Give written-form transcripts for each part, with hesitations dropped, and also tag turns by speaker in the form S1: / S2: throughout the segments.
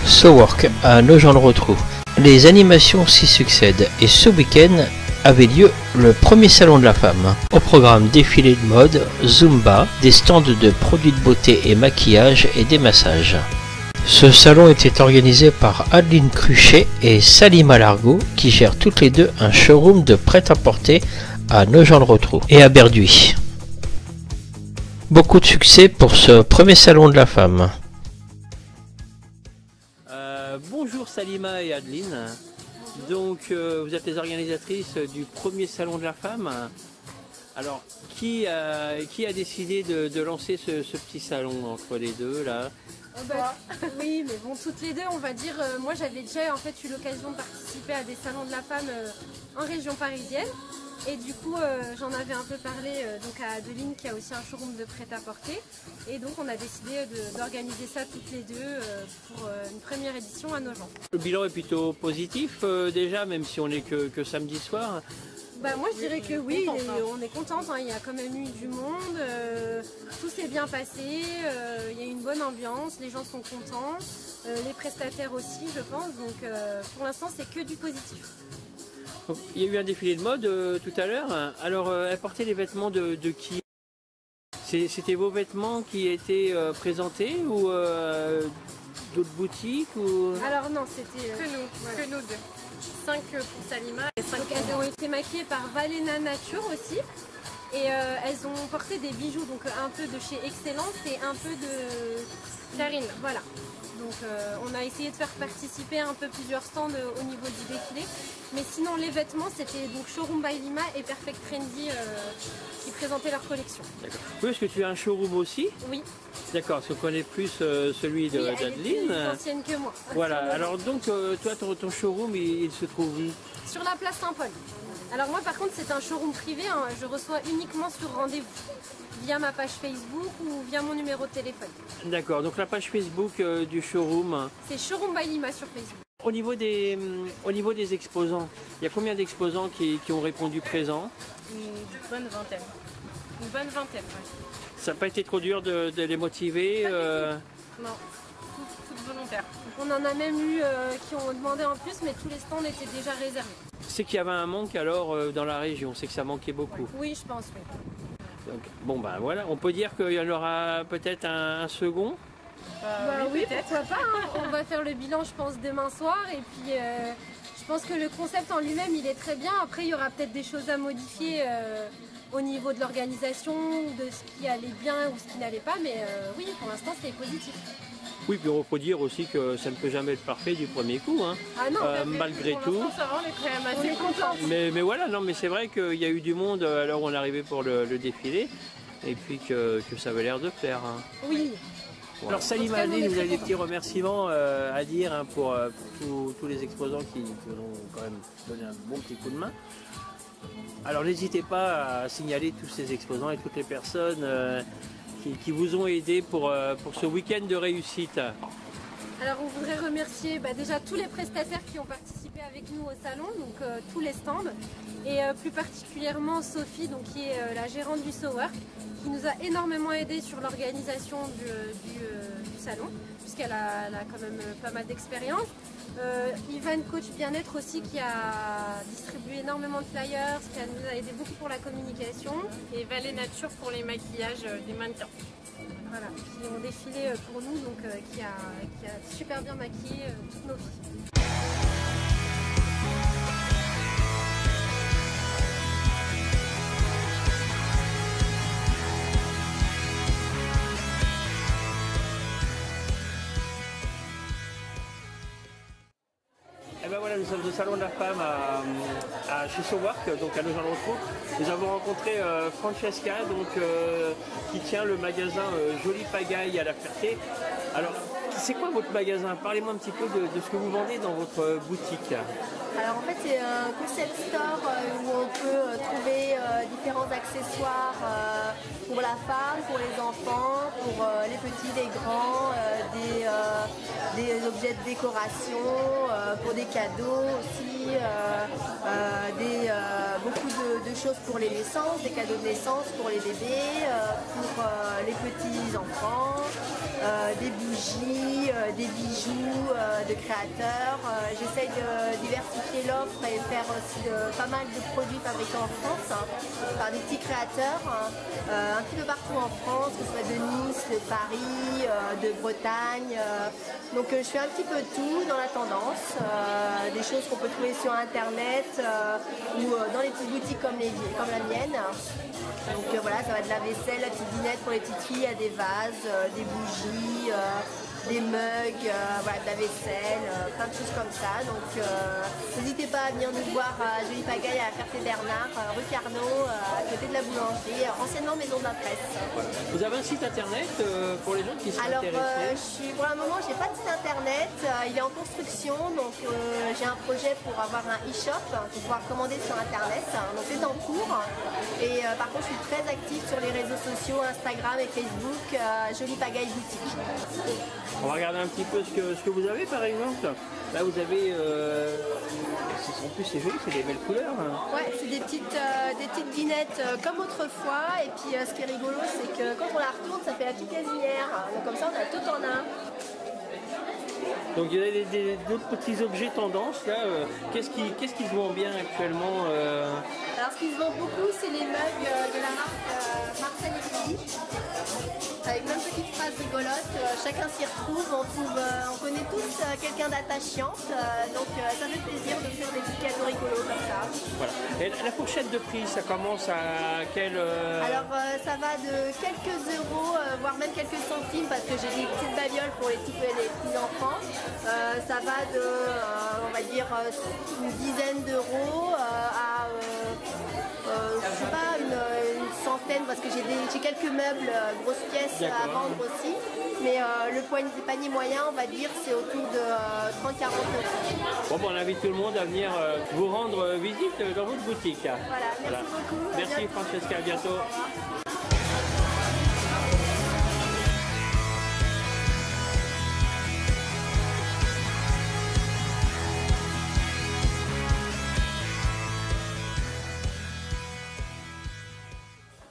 S1: SoWork à Nogent-le-Rotrou. Les animations s'y succèdent et ce week-end avait lieu le premier salon de la femme. Au programme défilé de mode, Zumba, des stands de produits de beauté et maquillage et des massages. Ce salon était organisé par Adeline Cruchet et Salima Largo qui gèrent toutes les deux un showroom de prêt-à-porter à Nogent-le-Rotrou et à Berduy. Beaucoup de succès pour ce premier salon de la femme.
S2: Bonjour Salima et Adeline. Donc vous êtes les organisatrices du premier salon de la femme. Alors qui a décidé de lancer ce petit salon entre les deux là?
S3: Oui, mais bon, toutes les deux, on va dire. Moi, j'avais déjà en fait eu l'occasion de participer à des salons de la femme en région parisienne. Et du coup, j'en avais un peu parlé donc à Adeline qui a aussi un showroom de prêt-à-porter. Et donc, on a décidé d'organiser ça toutes les deux pour une première édition à Nogent.
S2: Le bilan est plutôt positif déjà, même si on n'est que samedi soir.
S3: Moi je dirais que oui, on est contente, hein. Il y a quand même eu du monde, tout s'est bien passé, il y a eu une bonne ambiance, les gens sont contents, les prestataires aussi je pense, donc pour l'instant c'est que du positif.
S2: Donc, il y a eu un défilé de mode tout à l'heure, alors elle portait les vêtements de qui? C'était vos vêtements qui étaient présentés ou d'autres boutiques ou...
S3: Alors non, c'était que nous deux. 5 pour Salima et 5 donc elles ont été maquillées par Valena Nature aussi et elles ont porté des bijoux, donc un peu de chez Excellence et un peu de Karine, voilà. Donc on a essayé de faire participer un peu plusieurs stands au niveau du défilé, mais sinon les vêtements c'était donc Showroom by Lima et Perfect Trendy qui présentaient leur collection. D'accord.
S2: Oui, est-ce que tu as un showroom aussi?
S3: Oui.
S2: D'accord, parce qu'on connaît plus celui d'Adeline.
S3: Elle est plus ancienne que moi.
S2: Voilà, alors donc toi ton showroom il se trouve où?
S3: Sur la place Saint-Paul. Alors moi par contre c'est un showroom privé, hein. Je reçois uniquement sur rendez-vous, via ma page Facebook ou via mon numéro de téléphone.
S2: D'accord, donc la page Facebook du showroom?
S3: C'est Showroom by Lima sur Facebook.
S2: Au niveau des exposants, il y a combien d'exposants qui ont répondu présent?
S3: Une bonne vingtaine. Une bonne vingtaine, ouais.
S2: Ça n'a pas été trop dur de les motiver?
S3: Non, toutes volontaires. On en a même eu qui ont demandé en plus, mais tous les stands étaient déjà réservés.
S2: C'est qu'il y avait un manque alors dans la région, c'est que ça manquait beaucoup.
S3: Oui, je pense, oui.
S2: Donc, bon ben voilà, on peut dire qu'il y en aura peut-être un second?
S3: Oui, pourquoi pas, hein. On va faire le bilan je pense demain soir et puis je pense que le concept en lui-même il est très bien. Après il y aura peut-être des choses à modifier au niveau de l'organisation, de ce qui allait bien ou ce qui n'allait pas, mais oui pour l'instant c'est positif.
S2: Oui, puis on peut dire aussi que ça ne peut jamais être parfait du premier coup, hein.
S3: Ah non,
S2: malgré tout.
S3: Ça va, on est quand même assez contents.
S2: Mais voilà, non, mais c'est vrai qu'il y a eu du monde alors on est arrivé pour le défilé et puis que ça avait l'air de plaire. Hein.
S3: Oui.
S2: Alors Salima, Adeline, vous avez des petits remerciements à dire hein, pour tous les exposants qui nous ont quand même donné un bon petit coup de main. Alors n'hésitez pas à signaler tous ces exposants et toutes les personnes qui vous ont aidé pour ce week-end de réussite.
S3: Alors on voudrait remercier déjà tous les prestataires qui ont participé avec nous au salon, donc tous les stands, et plus particulièrement Sophie, donc, qui est la gérante du SoWork, qui nous a énormément aidé sur l'organisation du salon, puisqu'elle a quand même pas mal d'expérience. Yvan, coach bien-être aussi, qui a distribué énormément de flyers, qui nous a aidé beaucoup pour la communication.
S4: Et Valé Nature pour les maquillages des mannequins.
S3: Voilà, qui ont défilé pour nous, donc qui a super bien maquillé toutes nos filles.
S2: Et ben voilà, nous sommes au salon de la femme chez SoWork, donc à Nogent-le-Rotrou. Nous avons rencontré Francesca, donc, qui tient le magasin Jolie Pagaille à La Ferté. Alors, c'est quoi votre magasin? Parlez-moi un petit peu de ce que vous vendez dans votre boutique.
S5: Alors en fait c'est un concept store où on peut trouver différents accessoires pour la femme, pour les enfants, pour les petits, les grands, des objets de décoration, pour des cadeaux aussi, beaucoup de choses pour les naissances, des cadeaux de naissance pour les bébés, pour les petits enfants, des bougies, des bijoux de créateurs. J'essaye de diversifier l'offre et faire aussi pas mal de produits fabriqués en France par des petits créateurs un petit peu partout en France, que ce soit de Nice, de Paris, de Bretagne. Donc je fais un petit peu tout dans la tendance, des choses qu'on peut trouver sur internet ou dans les petites boutiques comme la mienne. Donc voilà, ça va de la vaisselle, la petite dinette pour les petites filles, à des vases, des bougies, des mugs, voilà, de la vaisselle, plein de choses comme ça. Donc n'hésitez pas à venir nous voir à Jolie Pagaille à Ferté-Bernard, rue Carnot, à côté de la boulangerie, anciennement maison de la presse.
S2: Vous avez un site internet pour les gens qui sont intéressés?
S5: Alors pour le moment j'ai pas de site internet, il est en construction, donc j'ai un projet pour avoir un e-shop pour pouvoir commander sur internet, donc c'est en cours. Et par contre je suis très active sur les réseaux sociaux, Instagram et Facebook, Jolie Pagaille boutique.
S2: On va regarder un petit peu ce que vous avez par exemple. Là vous avez, en plus c'est joli, c'est des belles couleurs.
S5: Ouais, c'est des petites dinettes comme autrefois. Et puis ce qui est rigolo, c'est que quand on la retourne, ça fait la petite gazinière. Donc comme ça, on a tout en un.
S2: Donc il y a d'autres petits objets tendance là. Qu'est-ce qui se vend bien actuellement
S5: Alors ce qui se vend beaucoup, c'est les mugs de la marque Marcel & Philippe. Avec plein de petites phrases rigolotes, chacun s'y retrouve, on connaît tous quelqu'un d'attachante, donc ça fait plaisir de faire des petits cadeaux rigolos comme ça.
S2: Voilà. Et la fourchette de prix, ça commence à quel
S5: Alors ça va de quelques euros, voire même quelques centimes, parce que j'ai des petites babioles pour les petits enfants. Ça va de, on va dire, une dizaine d'euros à, je sais pas, une centaine, parce que j'ai quelques meubles, grosses pièces à vendre aussi. Mais le panier moyen, on va dire, c'est autour de 30-40 euros.
S2: Bon, on invite tout le monde à venir vous rendre visite dans votre boutique.
S5: Voilà, merci beaucoup.
S2: Merci Francesca, à bientôt.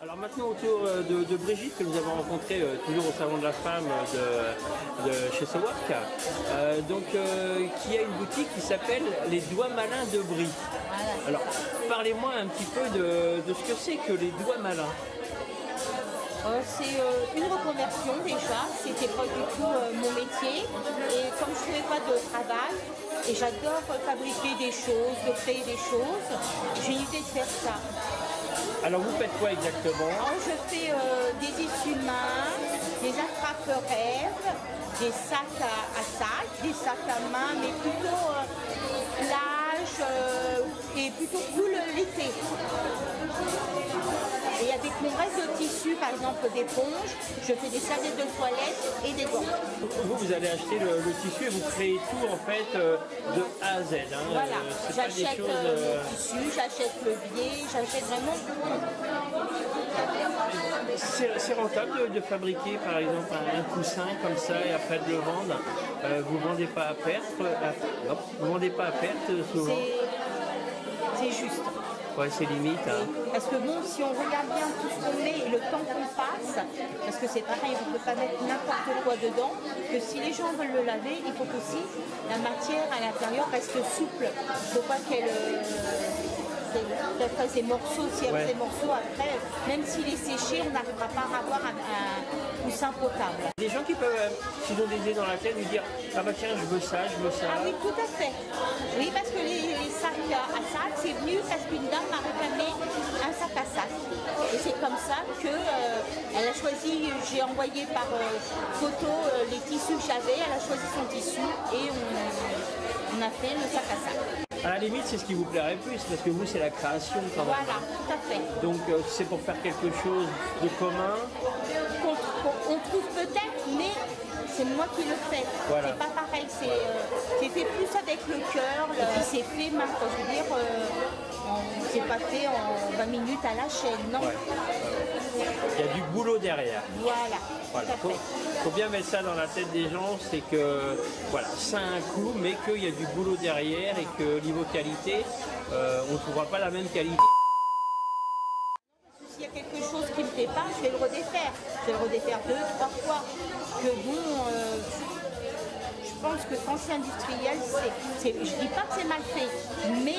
S2: Alors maintenant autour de Brigitte que nous avons rencontrée toujours au Salon de la Femme de chez Sowark, qui a une boutique qui s'appelle Les Doigts Malins de Brie. Alors parlez-moi un petit peu de ce que c'est que les Doigts Malins.
S6: C'est une reconversion déjà, c'était pas du tout mon métier et comme je ne trouvais pas de travail et j'adore fabriquer des choses, de créer des choses, j'ai eu l'idée de faire ça.
S2: Alors vous faites quoi exactement?
S6: Alors, je fais des essuie-mains, des attrape-rêves, des sacs à sac, des sacs à main, mais plutôt plage et plutôt cool l'été. Et avec mon reste de tissu, par exemple d'éponge, je fais des serviettes de toilette et des gants.
S2: Vous allez acheter le tissu et vous créez tout en fait de A à Z. Hein.
S6: Voilà, j'achète le tissu, j'achète le biais, j'achète vraiment
S2: C'est rentable de fabriquer par exemple un coussin comme ça et après de le vendre. Vous ne vendez pas à perte, vous vendez pas à perte souvent.
S6: C'est juste.
S2: Ouais, c'est limite. Hein.
S6: Parce que bon, si on regarde bien tout ce qu'on met et le temps qu'on passe, parce que c'est pareil, on ne peut pas mettre n'importe quoi dedans, que si les gens veulent le laver, il faut qu'aussi la matière à l'intérieur reste souple. Il ne faut pas qu'elle fasse des morceaux. Si elle fait des morceaux après, même s'il est séché, on n'arrivera pas à avoir un coussin potable.
S2: Des gens qui peuvent, s'ils ont des idées dans la tête, lui dire ah bah tiens, je veux ça, je veux ça.
S6: Ah oui, tout à fait. Oui, parce que les sacs à sac, c'est venu parce qu'une dame m'a réclamé un sac à sac. Et c'est comme ça qu'elle a choisi, j'ai envoyé par photo les tissus que j'avais, elle a choisi son tissu et on a fait le sac à sac.
S2: À la limite, c'est ce qui vous plairait plus, parce que vous, c'est la création quand même.
S6: Voilà, tout à fait.
S2: Donc, c'est pour faire quelque chose de commun.
S6: On trouve peut-être, mais c'est moi qui le fais.
S2: Voilà.
S6: C'est pas pareil, c'est fait plus avec le cœur, et puis c'est fait maintenant, je veux dire, c'est pas fait en 20 minutes à la chaîne, non.
S2: Ouais. Il y a du boulot derrière.
S6: Voilà.
S2: Faut bien mettre ça dans la tête des gens, c'est que voilà, ça a un coût, mais qu'il y a du boulot derrière et que niveau qualité, on ne trouvera pas la même qualité.
S6: S'il y a quelque chose qui ne me plaît pas, je vais le redéfaire. je vais le redéfaire 2-3 fois. Que bon, je pense que quand c'est industriel, je dis pas que c'est mal fait, mais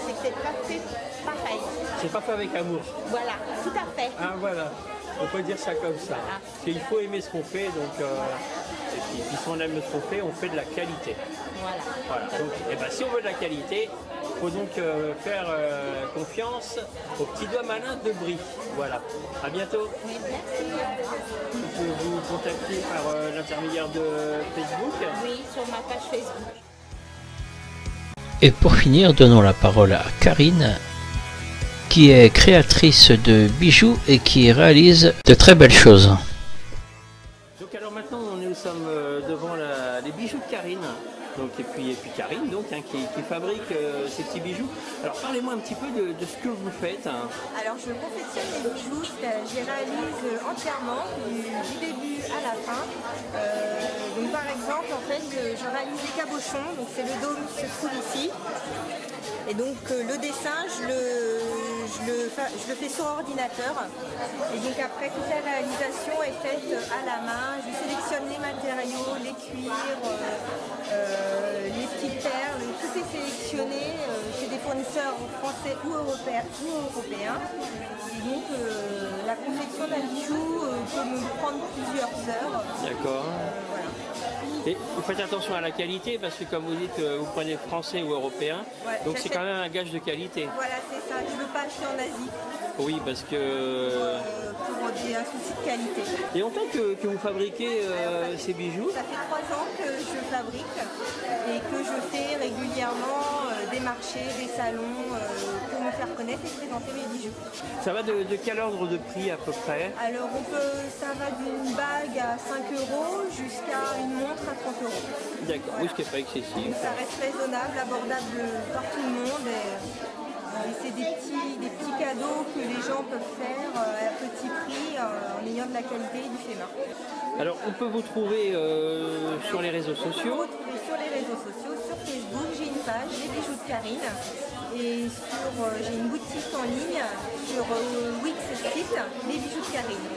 S6: c'est peut-être pas fait pareil.
S2: C'est pas fait avec amour.
S6: Voilà, tout à fait.
S2: Ah voilà, on peut dire ça comme ça.
S6: Ah.
S2: Parce qu'il faut aimer ce qu'on fait, donc et puis si on aime ce qu'on fait, on fait de la qualité.
S6: Voilà.
S2: Donc, eh ben, si on veut de la qualité, il faut donc faire confiance au petit doigt malin de Brie. Voilà. À bientôt.
S6: Oui, merci.
S2: On peut vous contacter par l'intermédiaire de Facebook.
S6: Oui, sur ma page Facebook.
S1: Et pour finir, donnons la parole à Karine, qui est créatrice de bijoux et qui réalise de très belles choses.
S2: Donc alors maintenant nous sommes devant les bijoux de Karine. Donc, et puis Karine donc, qui fabrique ces petits bijoux. Alors parlez-moi un petit peu de ce que vous faites.
S7: Alors je confectionne les bijoux, je les réalise entièrement du début à la fin. Donc par exemple en fait je réalise des cabochons, donc c'est le dôme qui se trouve ici. Et donc le dessin je le fais sur ordinateur. Et donc après toute la réalisation est faite à la main. Je sélectionne les matériaux, les cuirs, les petites perles, tout est sélectionné chez des fournisseurs français ou européens. Et donc la confection d'un bijou peut me prendre plusieurs heures.
S2: D'accord.
S7: Voilà.
S2: Et vous faites attention à la qualité parce que comme vous dites, vous prenez français ou européen,
S7: Ouais,
S2: donc c'est quand même un gage de qualité.
S7: Voilà, c'est ça. Je ne veux pas acheter en Asie
S2: Oui, parce que...
S7: pour un souci de qualité.
S2: Et en tant que vous fabriquez ces bijoux,
S7: Ça fait 3 ans que je fabrique et que je fais régulièrement des marchés, des salons pour me faire connaître et présenter mes bijoux.
S2: ça va de quel ordre de prix à peu près?
S7: Alors ça va d'une bague à 5 € jusqu'à une montre à 30 €.
S2: D'accord, oui, ce qui n'est pas excessif.
S7: Ça reste raisonnable, abordable par tout le monde. Et c'est des petits cadeaux que les gens peuvent faire à petit prix en ayant de la qualité et du fait main.
S2: Alors, on peut vous trouver sur les réseaux sociaux.
S7: Et sur les réseaux sociaux, sur Facebook, j'ai une page, les bijoux de Karine. Et j'ai une boutique en ligne sur Wix site, les bijoux de Karine.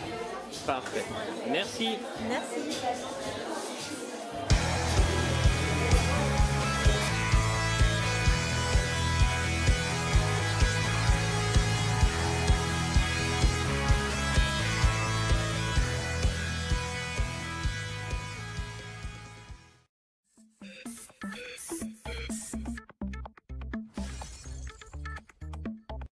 S2: Parfait. Merci.
S7: Merci.